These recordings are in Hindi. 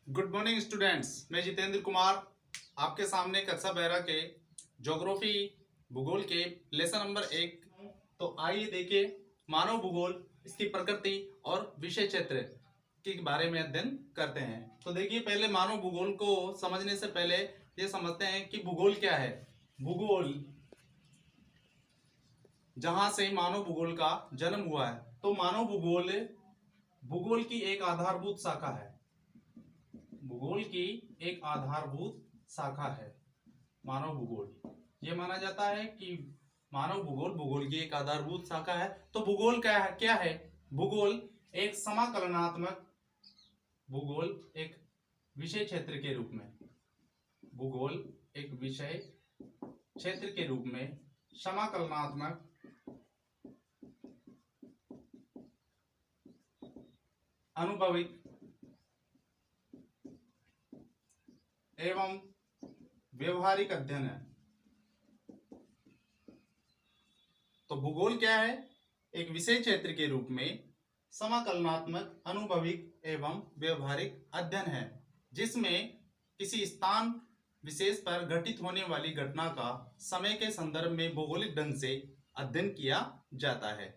गुड मॉर्निंग स्टूडेंट्स, मैं जितेंद्र कुमार आपके सामने कक्षा 12 के ज्योग्राफी भूगोल के लेसन नंबर 1। तो आइए देखिए मानव भूगोल, इसकी प्रकृति और विषय क्षेत्र के बारे में अध्ययन करते हैं। तो देखिए, पहले मानव भूगोल को समझने से पहले ये समझते हैं कि भूगोल क्या है। भूगोल, जहां से मानव भूगोल का जन्म हुआ है, तो मानव भूगोल भूगोल की एक आधारभूत शाखा है। भूगोल की एक आधारभूत शाखा है मानव भूगोल। यह माना जाता है कि मानव भूगोल भूगोल की एक आधारभूत शाखा है। तो भूगोल क्या है? भूगोल एक समाकलनात्मक, भूगोल एक विषय क्षेत्र के रूप में, भूगोल एक विषय क्षेत्र के रूप में समाकलनात्मक अनुभविक एवं व्यवहारिक अध्ययन है। तो भूगोल क्या है? एक विषय क्षेत्र के रूप में समाकलनात्मक अनुभविक एवं व्यवहारिक अध्ययन है, जिसमें किसी स्थान विशेष पर घटित होने वाली घटना का समय के संदर्भ में भौगोलिक ढंग से अध्ययन किया जाता है।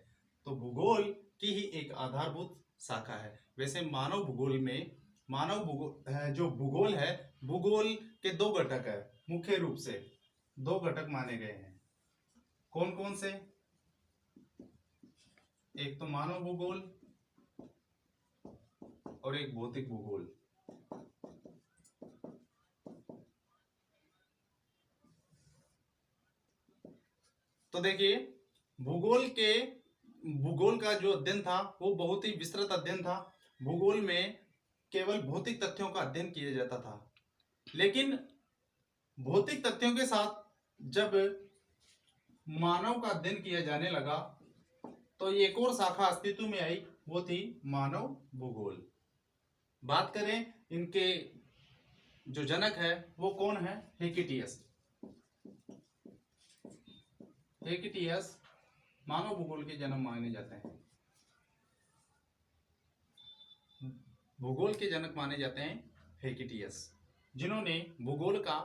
तो भूगोल की ही एक आधारभूत शाखा है। वैसे मानव भूगोल में जो भूगोल है, भूगोल के दो घटक है, मुख्य रूप से दो घटक माने गए हैं। कौन कौन से? एक तो मानव भूगोल और एक भौतिक भूगोल। तो देखिए, भूगोल का जो अध्ययन था वो बहुत ही विस्तृत अध्ययन था। भूगोल में केवल भौतिक तथ्यों का अध्ययन किया जाता था, लेकिन भौतिक तथ्यों के साथ जब मानव का अध्ययन किया जाने लगा तो एक और शाखा अस्तित्व में आई, वो थी मानव भूगोल। बात करें इनके जो जनक है वो कौन है? हेकिटियस। हेकिटियस मानव भूगोल के जन्म माने जाते हैं, भूगोल के जनक माने जाते हैं हेकिटियस, जिन्होंने भूगोल का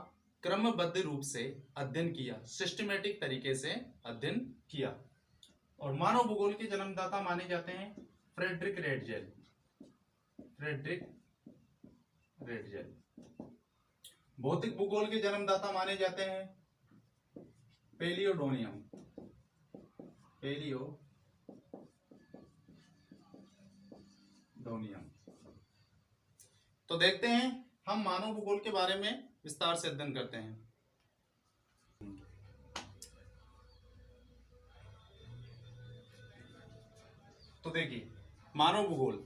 क्रमबद्ध रूप से अध्ययन किया, सिस्टमेटिक तरीके से अध्ययन किया। और मानव भूगोल के जन्मदाता माने जाते हैं फ्रेडरिक रेटजेल। भौतिक भूगोल के जन्मदाता माने जाते हैं पेलियोडोनियम। तो देखते हैं, हम मानव भूगोल के बारे में विस्तार से अध्ययन करते हैं। तो देखिए, मानव भूगोल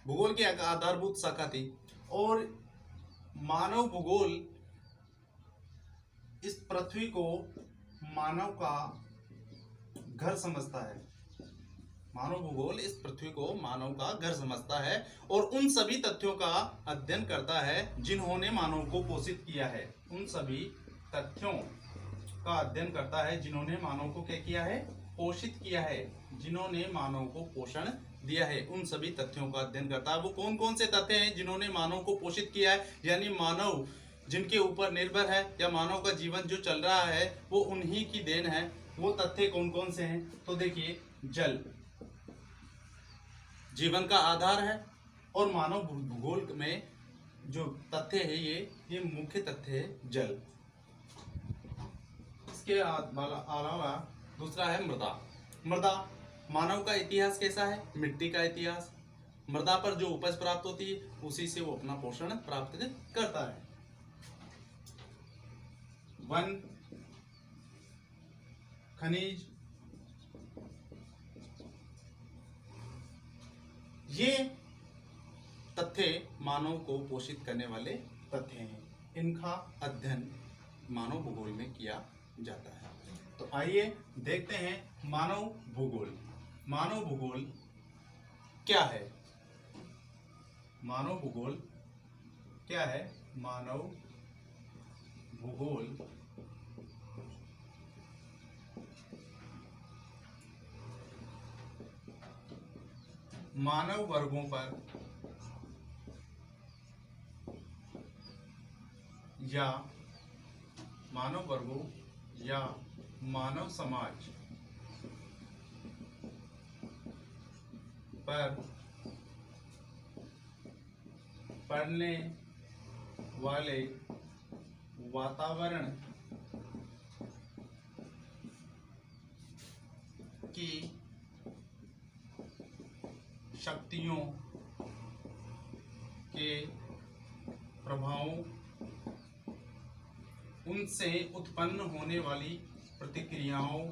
भूगोल की एक आधारभूत शाखा थी, और मानव भूगोल इस पृथ्वी को मानव का घर समझता है। मानव भूगोल इस पृथ्वी को मानव का घर समझता है और उन सभी तथ्यों का अध्ययन करता है जिन्होंने मानव को पोषित किया है। उन सभी तथ्यों का अध्ययन करता है जिन्होंने मानव को क्या किया है? पोषित किया है, जिन्होंने मानव को पोषण दिया है। उन सभी तथ्यों का अध्ययन करता है। वो कौन कौन से तथ्य हैं जिन्होंने मानव को पोषित किया है, यानी मानव जिनके ऊपर निर्भर है या मानव का जीवन जो चल रहा है वो उन्हीं की देन है। वो तथ्य कौन कौन से हैं? तो देखिए, जल जीवन का आधार है, और मानव भूगोल में जो तथ्य है ये मुख्य तथ्य है जल। इसके अलावा दूसरा है मृदा। मानव का इतिहास कैसा है? मिट्टी का इतिहास। मृदा पर जो उपज प्राप्त होती है उसी से वो अपना पोषण प्राप्त करता है। वन, खनिज, ये तथ्य मानव को पोषित करने वाले तथ्य हैं। इनका अध्ययन मानव भूगोल में किया जाता है। तो आइए देखते हैं मानव भूगोल क्या है। मानव भूगोल क्या है? मानव भूगोल मानव वर्गों पर या मानव वर्गों या मानव समाज पर पड़ने वाले वातावरण की शक्तियों के प्रभावों, उनसे उत्पन्न होने वाली प्रतिक्रियाओं,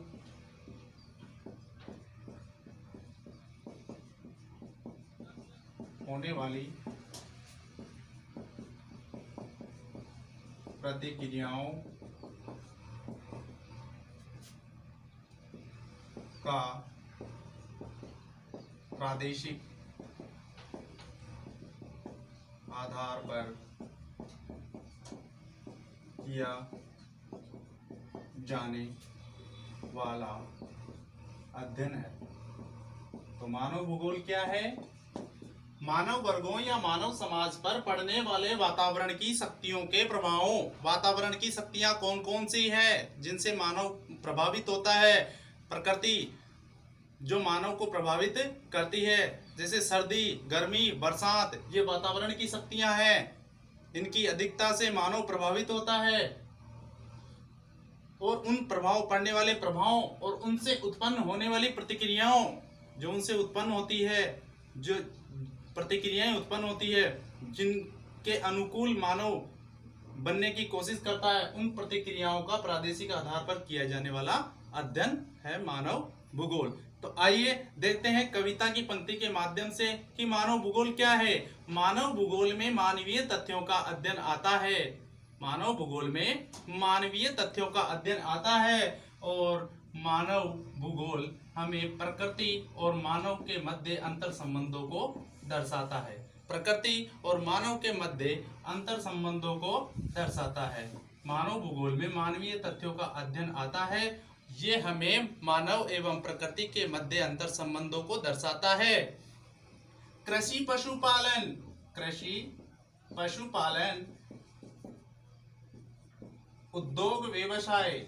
का प्रादेशिक आधार पर किया जाने वाला अध्ययन है। तो मानव भूगोल क्या है? मानव वर्गों या मानव समाज पर पड़ने वाले वातावरण की शक्तियों के प्रभावों। वातावरण की शक्तियां कौन कौन सी है जिनसे मानव प्रभावित होता है? प्रकृति जो मानव को प्रभावित करती है, जैसे सर्दी, गर्मी, बरसात, ये वातावरण की शक्तियां हैं। इनकी अधिकता से मानव प्रभावित होता है और उन प्रभाव पड़ने वाले प्रभावों और उनसे उत्पन्न होने वाली प्रतिक्रियाओं, जो उनसे उत्पन्न होती है, जो प्रतिक्रियाएं उत्पन्न होती है, जिनके अनुकूल मानव बनने की कोशिश करता है, उन प्रतिक्रियाओं का प्रादेशिक आधार पर किया जाने वाला अध्ययन है मानव भूगोल। तो आइए देखते हैं कविता की पंक्ति के माध्यम से कि मानव भूगोल क्या है। मानव भूगोल में मानवीय तथ्यों का अध्ययन आता है। मानव भूगोल में मानवीय तथ्यों का अध्ययन आता है और मानव भूगोल हमें प्रकृति और मानव के मध्य अंतर संबंधों को दर्शाता है। प्रकृति और मानव के मध्य अंतर संबंधों को दर्शाता है। मानव भूगोल में मानवीय तथ्यों का अध्ययन आता है। ये हमें मानव एवं प्रकृति के मध्य अंतर संबंधों को दर्शाता है। कृषि पशुपालन, कृषि पशुपालन, उद्योग व्यवसाय,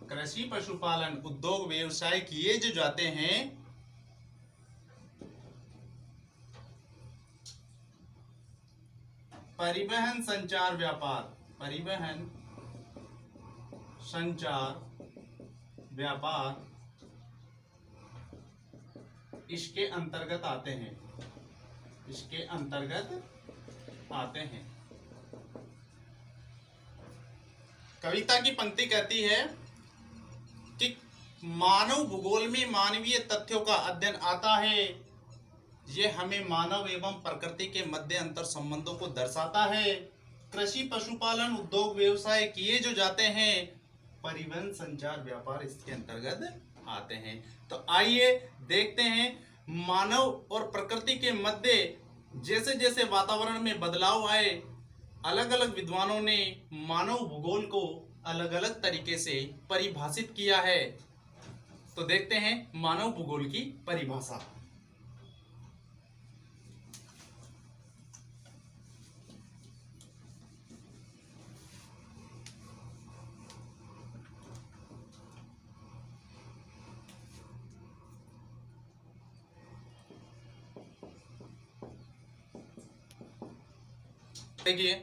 कृषि पशुपालन उद्योग व्यवसाय किए जो जाते हैं, परिवहन संचार व्यापार, परिवहन संचार व्यापार इसके अंतर्गत आते हैं, इसके अंतर्गत आते हैं। कविता की पंक्ति कहती है कि मानव भूगोल में मानवीय तथ्यों का अध्ययन आता है। ये हमें मानव एवं प्रकृति के मध्य अंतर संबंधों को दर्शाता है। कृषि पशुपालन उद्योग व्यवसाय किए जो जाते हैं, परिवहन संचार व्यापार इसके अंतर्गत आते हैं। तो आइए देखते हैं मानव और प्रकृति के मध्य जैसे जैसे वातावरण में बदलाव आए, अलग अलग विद्वानों ने मानव भूगोल को अलग अलग तरीके से परिभाषित किया है। तो देखते हैं मानव भूगोल की परिभाषा। देखिए,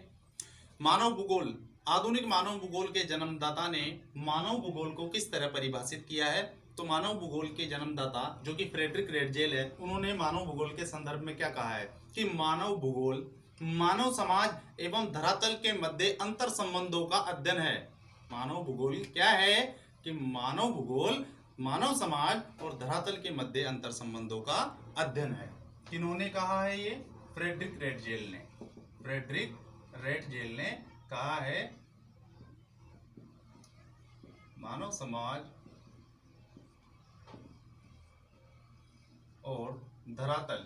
मानव भूगोल, आधुनिक मानव भूगोल के जन्मदाता ने मानव भूगोल को किस तरह परिभाषित किया है। तो मानव भूगोल के जन्मदाता जो कि फ्रेडरिक रेटजेल है, उन्होंने मानव भूगोल के संदर्भ में क्या कहा है कि मानव भूगोल मानव समाज एवं धरातल के मध्य अंतर संबंधों का अध्ययन है। मानव भूगोल क्या है कि मानव भूगोल मानव समाज और धरातल के मध्य अंतर संबंधों का अध्ययन है। किन्होंने कहा है ये? फ्रेडरिक रेटजेल ने। फ्रेडरिक रेटजेल ने कहा है मानव समाज और धरातल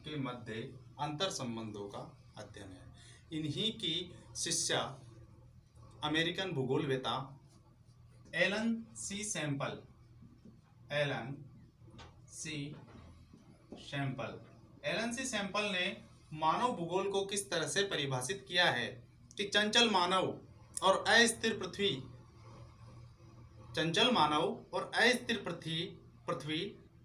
के मध्य अंतर संबंधों का अध्ययन है। इन्हीं की शिष्या अमेरिकन भूगोलवेता एलन सी सैंपल, एलन सी सैंपल ने मानव भूगोल को किस तरह से परिभाषित किया है कि चंचल मानव और अस्थिर पृथ्वी, चंचल मानव और अस्थिर पृथ्वी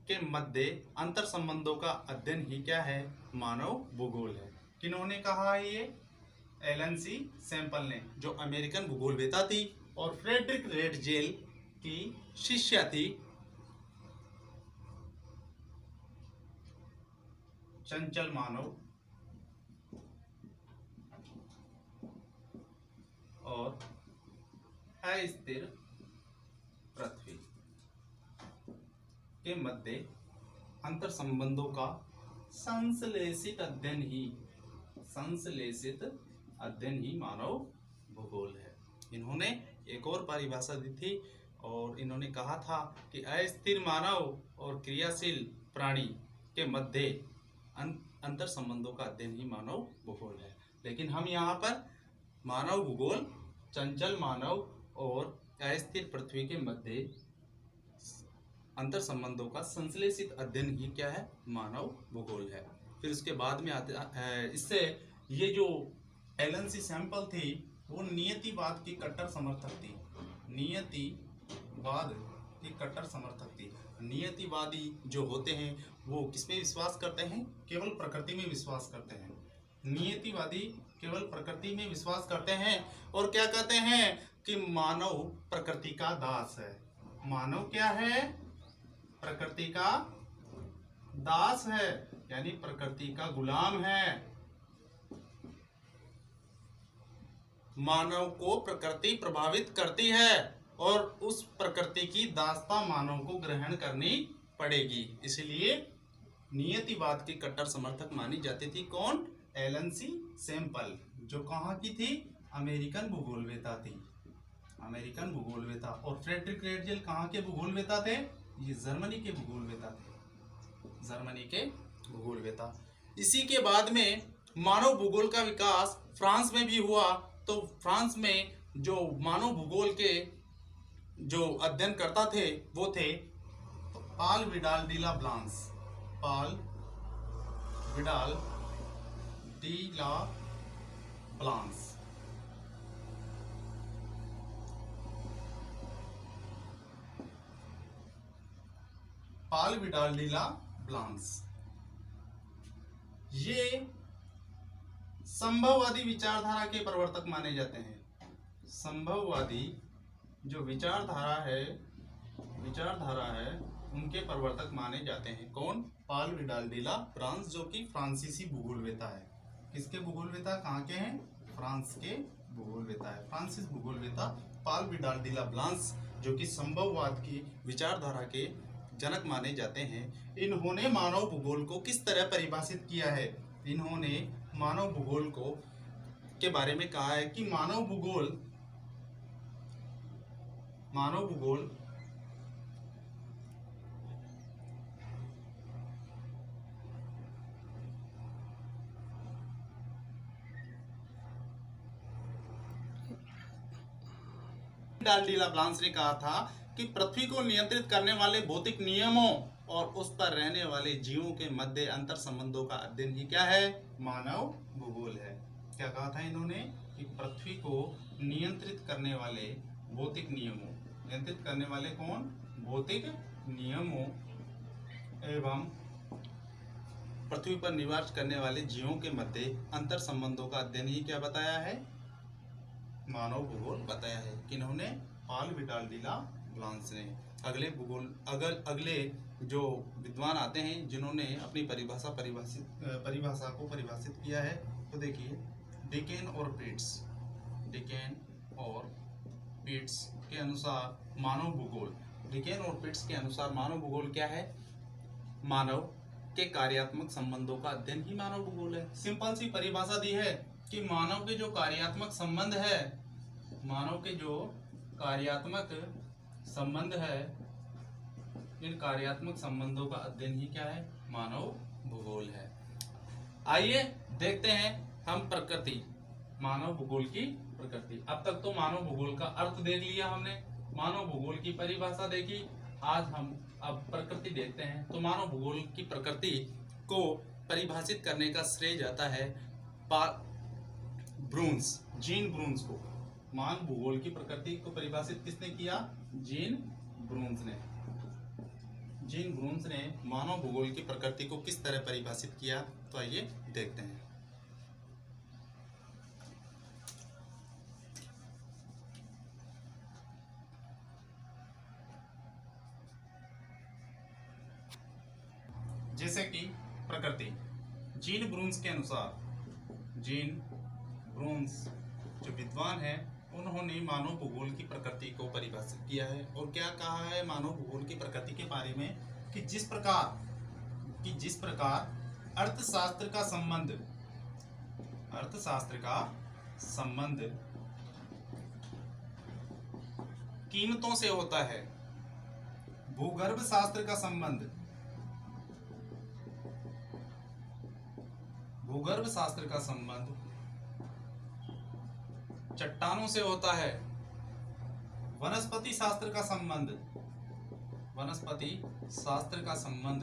के मध्य अंतर संबंधों का अध्ययन ही क्या है, मानव भूगोल है। किन्होंने कहा है ये? एलन सी सैंपल ने, जो अमेरिकन भूगोलवेता थी और फ्रेडरिक रेडजेल की शिष्या थी। चंचल मानव और अस्थिर पृथ्वी के मध्य अंतर संबंधों का संश्लेषित अध्ययन ही मानव भूगोल है। इन्होंने एक और परिभाषा दी थी और इन्होंने कहा था कि अस्थिर मानव और क्रियाशील प्राणी के मध्य अंतर संबंधों का अध्ययन ही मानव भूगोल है। लेकिन हम यहाँ पर मानव भूगोल चंचल मानव और अस्थिर पृथ्वी के मध्य अंतर संबंधों का संश्लेषित अध्ययन ही क्या है, मानव भूगोल है। फिर उसके बाद में आते इससे ये जो एलन सी सैंपल थी वो नियतिवाद की कट्टर समर्थक थी। नियतिवाद की कट्टर समर्थक थी। नियतिवादी जो होते हैं वो किसमें विश्वास करते हैं? केवल प्रकृति में विश्वास करते हैं। नियतिवादी केवल प्रकृति में विश्वास करते हैं और क्या कहते हैं कि मानव प्रकृति का दास है। मानव क्या है? प्रकृति का दास है, यानी प्रकृति का गुलाम है। मानव को प्रकृति प्रभावित करती है और उस प्रकृति की दासता मानव को ग्रहण करनी पड़ेगी। इसलिए नियतिवाद की कट्टर समर्थक मानी जाती थी कौन? एलन सी सैंपल, जो कहाँ की थी? अमेरिकन भूगोलवेता थी। अमेरिकन भूगोलवेता। और फ्रेडरिक रेडजेल कहाँ के भूगोलवेता थे? ये जर्मनी के भूगोलवेता थे। जर्मनी के भूगोलवेता। इसी के बाद में मानव भूगोल का विकास फ्रांस में भी हुआ। तो फ्रांस में जो मानव भूगोल के जो अध्ययन करता थे वो थे पाल विडाल डी ला ब्लांस। पाल विडाल डी ला ब्लांस। पाल विडाल डी ला ब्लांस ये संभववादी विचारधारा के प्रवर्तक माने जाते हैं। संभववादी जो विचारधारा है उनके प्रवर्तक माने जाते हैं कौन? पाल विडाल डी ला ब्लांस, जो कि फ्रांसीसी भूगोलवेता है। किसके भूगोलवेता? कहाँ के हैं? फ्रांस के भूगोलवेता है। फ्रांसीसी भूगोलवेता पाल विडाल डी ला ब्लांस, जो कि संभववाद की विचारधारा के जनक माने जाते हैं। इन्होंने मानव भूगोल को किस तरह परिभाषित किया है? इन्होंने मानव भूगोल को के बारे में कहा है कि मानव भूगोल विडाल डी ला ब्लांस ने कहा था कि पृथ्वी को नियंत्रित करने वाले भौतिक नियमों और उस पर रहने वाले जीवों के मध्य अंतर संबंधों का अध्ययन ही क्या है? मानव भूगोल है। क्या कहा था इन्होंने? कि पृथ्वी को नियंत्रित करने वाले भौतिक नियमों, नियंत्रित करने वाले कौन? भौतिक नियमों एवं पृथ्वी पर निवास करने वाले जीवों के मध्य अंतर संबंधों का अध्ययन ही क्या बताया है? मानव भूगोल बताया है। किन्होंने? पाल विडाल डी ला ब्लांस ने। अगले जो विद्वान आते हैं जिन्होंने अपनी परिभाषा को परिभाषित किया है, तो देखिए डिकेन और पिट्स के अनुसार मानव भूगोल, डिकेन और पिट्स के अनुसार मानव भूगोल क्या है? मानव के कार्यात्मक संबंधों का अध्ययन ही मानव भूगोल है। सिंपल सी परिभाषा दी है कि मानव के जो कार्यात्मक संबंध है, मानव के जो कार्यात्मक संबंध है, इन कार्यात्मक संबंधों का अध्ययन ही क्या है? मानव भूगोल है। आइए देखते हैं हम प्रकृति, मानव भूगोल की प्रकृति। अब तक तो मानव भूगोल का अर्थ देख लिया हमने, मानव भूगोल की परिभाषा देखी। आज हम अब प्रकृति देखते हैं। तो मानव भूगोल की प्रकृति को परिभाषित करने का श्रेय जाता है ब्रून्स, जीन ब्रून्स को। मानव भूगोल की प्रकृति को परिभाषित किसने किया? जीन ब्रून्स ने। जीन ब्रून्स ने मानव भूगोल की प्रकृति को किस तरह परिभाषित किया, तो आइए देखते हैं। जैसे कि प्रकृति, जीन ब्रून्स के अनुसार, जीन ब्रून्स जो विद्वान है, उन्होंने मानव भूगोल की प्रकृति को परिभाषित किया है। और क्या कहा है मानव भूगोल की प्रकृति के बारे में कि जिस प्रकार अर्थशास्त्र का संबंध कीमतों से होता है, भूगर्भ शास्त्र का संबंध चट्टानों से होता है, वनस्पति शास्त्र का संबंध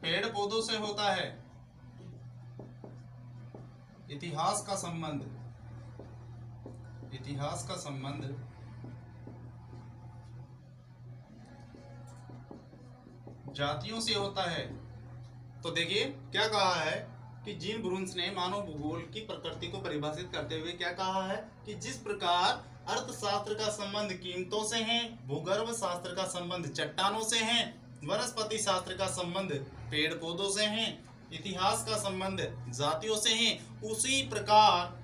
पेड़ पौधों से होता है, इतिहास का संबंध जातियों से होता है। तो देखिए क्या कहा है कि जीन ब्रून्स ने मानव भूगोल की प्रकृति को परिभाषित करते हुए क्या कहा है कि जिस प्रकार अर्थशास्त्र का संबंध कीमतों से है, भूगर्भ शास्त्र का संबंध चट्टानों से है, वनस्पति शास्त्र का संबंध पेड़ पौधों से है, इतिहास का संबंध जातियों से है, उसी प्रकार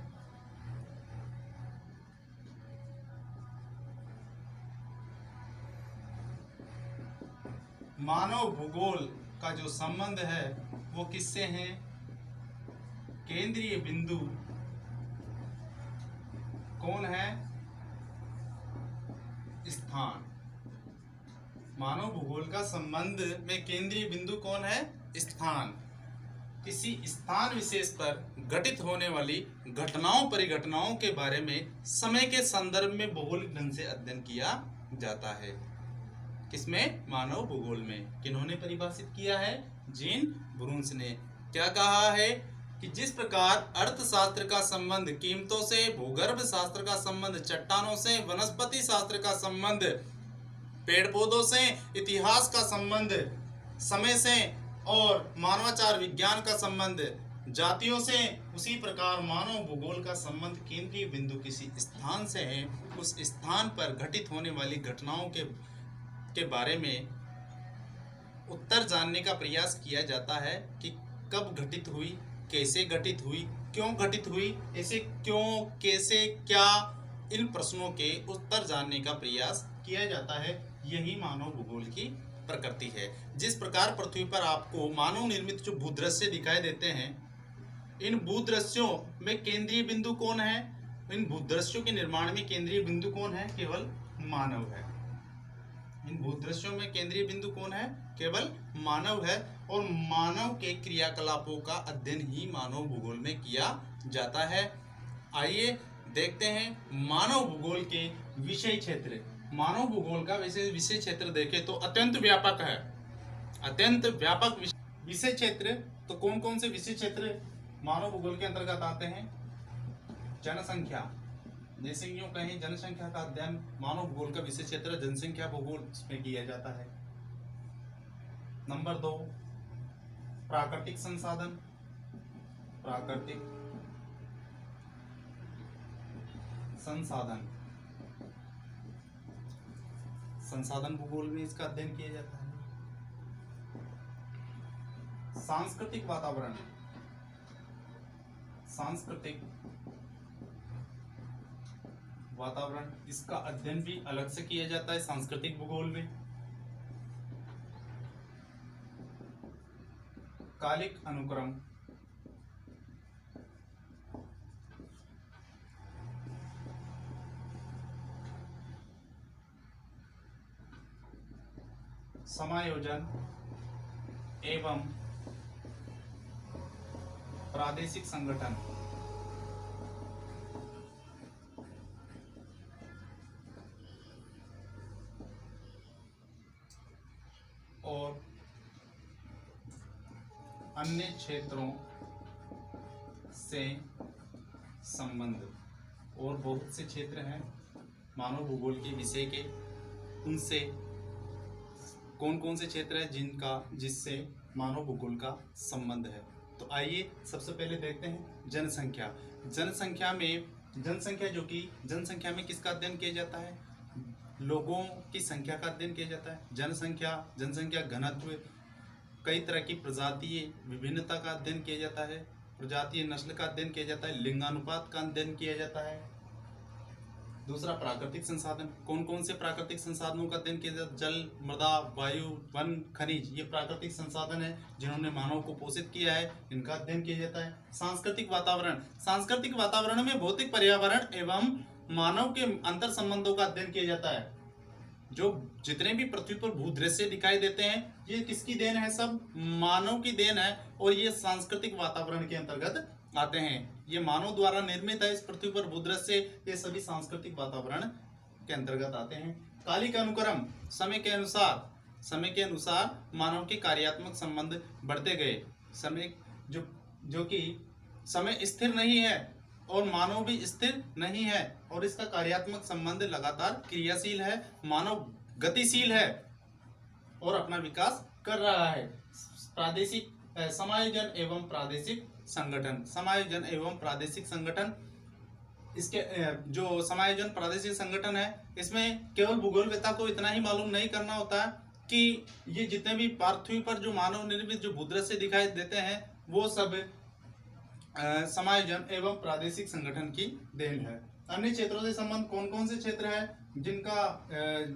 मानव भूगोल का जो संबंध है वो किससे है? केंद्रीय बिंदु कौन है? स्थान। मानव भूगोल का संबंध में केंद्रीय बिंदु कौन है? स्थान। किसी स्थान विशेष पर घटित होने वाली घटनाओं परिघटनाओं के बारे में समय के संदर्भ में भौगोलिक ढंग से अध्ययन किया जाता है। किसमें? मानव भूगोल में। किन्होंने परिभाषित किया है? जीन ब्रून्स ने। क्या कहा है कि जिस प्रकार अर्थशास्त्र का संबंध कीमतों से, भूगर्भ शास्त्र का संबंध चट्टानों से, वनस्पति शास्त्र का संबंध पेड़ पौधों से, इतिहास का संबंध समय से और मानवाचार विज्ञान का संबंध जातियों से, उसी प्रकार मानव भूगोल का संबंध केंद्रीय बिंदु किसी स्थान से है। उस स्थान पर घटित होने वाली घटनाओं के बारे में उत्तर जानने का प्रयास किया जाता है कि कब घटित हुई, कैसे घटित हुई, क्यों घटित हुई, ऐसे क्यों, कैसे, क्या, इन प्रश्नों के उत्तर जानने का प्रयास किया जाता है। यही मानव भूगोल की प्रकृति है। जिस प्रकार पृथ्वी पर आपको मानव निर्मित जो भूदृश्य दिखाई देते हैं, इन भूदृश्यों में केंद्रीय बिंदु कौन है? इन भूदृश्यों के निर्माण में केंद्रीय बिंदु कौन है? केवल मानव है। इन भूदृश्यों में केंद्रीय बिंदु कौन है? केवल मानव है। और मानव के क्रियाकलापों का अध्ययन ही मानव भूगोल में किया जाता है। आइए देखते हैं मानव भूगोल के विषय क्षेत्र। मानव भूगोल का विषय क्षेत्र देखें तो अत्यंत व्यापक है। अत्यंत व्यापक विषय क्षेत्र। तो कौन कौन से विषय क्षेत्र मानव भूगोल के अंतर्गत आते हैं? जनसंख्या, जैसे यूं कहें जनसंख्या का अध्ययन मानव भूगोल का विषय क्षेत्र जनसंख्या भूगोल में किया जाता है। नंबर 2, प्राकृतिक संसाधन। प्राकृतिक संसाधन, संसाधन भूगोल में इसका अध्ययन किया जाता है। सांस्कृतिक वातावरण, सांस्कृतिक वातावरण, इसका अध्ययन भी अलग से किया जाता है सांस्कृतिक भूगोल में। कालिक अनुक्रम, समायोजन एवं प्रादेशिक संगठन, और अन्य क्षेत्रों से संबंध। और बहुत से क्षेत्र हैं मानव भूगोल के विषय के, उनसे कौन कौन से क्षेत्र हैं जिससे मानव भूगोल का संबंध है। तो आइए सबसे पहले देखते हैं जनसंख्या। जनसंख्या में किसका अध्ययन किया जाता है? लोगों की संख्या का अध्ययन किया जाता है। जनसंख्या घनत्व, कई तरह की प्रजातीय विभिन्नता का अध्ययन किया जाता है, प्रजातीय नस्ल का अध्ययन किया जाता है, लिंगानुपात का अध्ययन किया जाता है। दूसरा प्राकृतिक संसाधन, कौन कौन से प्राकृतिक संसाधनों का अध्ययन किया जाता है? जल, मृदा, वायु, वन, खनिज, ये प्राकृतिक संसाधन है जिन्होंने मानव को पोषित किया है, इनका अध्ययन किया जाता है। सांस्कृतिक वातावरण में भौतिक पर्यावरण एवं मानव के अंतर संबंधों का अध्ययन किया जाता है। जो जितने भी पृथ्वी पर भूदृश्य दिखाई देते हैं, ये किसकी देन है? सब मानव की देन है, और ये सांस्कृतिक वातावरण के अंतर्गत आते हैं। ये मानव द्वारा निर्मित है। इस पृथ्वी पर भूदृश्य ये सभी सांस्कृतिक वातावरण के अंतर्गत आते हैं। कालिक अनुक्रम, समय के अनुसार मानव के कार्यात्मक संबंध बढ़ते गए। समय जो कि समय स्थिर नहीं है और मानव भी स्थिर नहीं है, और इसका कार्यात्मक संबंध लगातार क्रियाशील है। मानव गतिशील है और अपना विकास कर रहा है। प्रादेशिक समायोजन एवं प्रादेशिक संगठन, इसके जो समायोजन प्रादेशिक संगठन है, इसमें केवल भूगोलवेत्ता को इतना ही मालूम नहीं करना होता है कि ये जितने भी पृथ्वी पर जो मानव निर्मित जो भूदृश्य दिखाई देते हैं, वो सब समायोजन एवं प्रादेशिक संगठन की देन है। अन्य क्षेत्रों से संबंध, कौन कौन से क्षेत्र है जिनका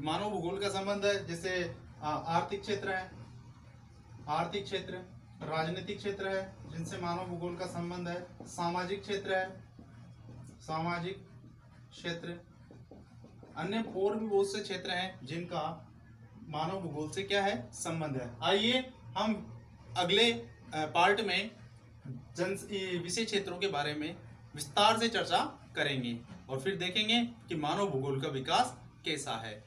मानव भूगोल का संबंध है? जैसे आर्थिक क्षेत्र है, राजनीतिक क्षेत्र है जिनसे मानव भूगोल का संबंध है, सामाजिक क्षेत्र, अन्य और भी बहुत से क्षेत्र हैं जिनका मानव भूगोल से क्या है? संबंध है। आइए हम अगले पार्ट में विषय क्षेत्रों के बारे में विस्तार से चर्चा करेंगे और फिर देखेंगे कि मानव भूगोल का विकास कैसा है।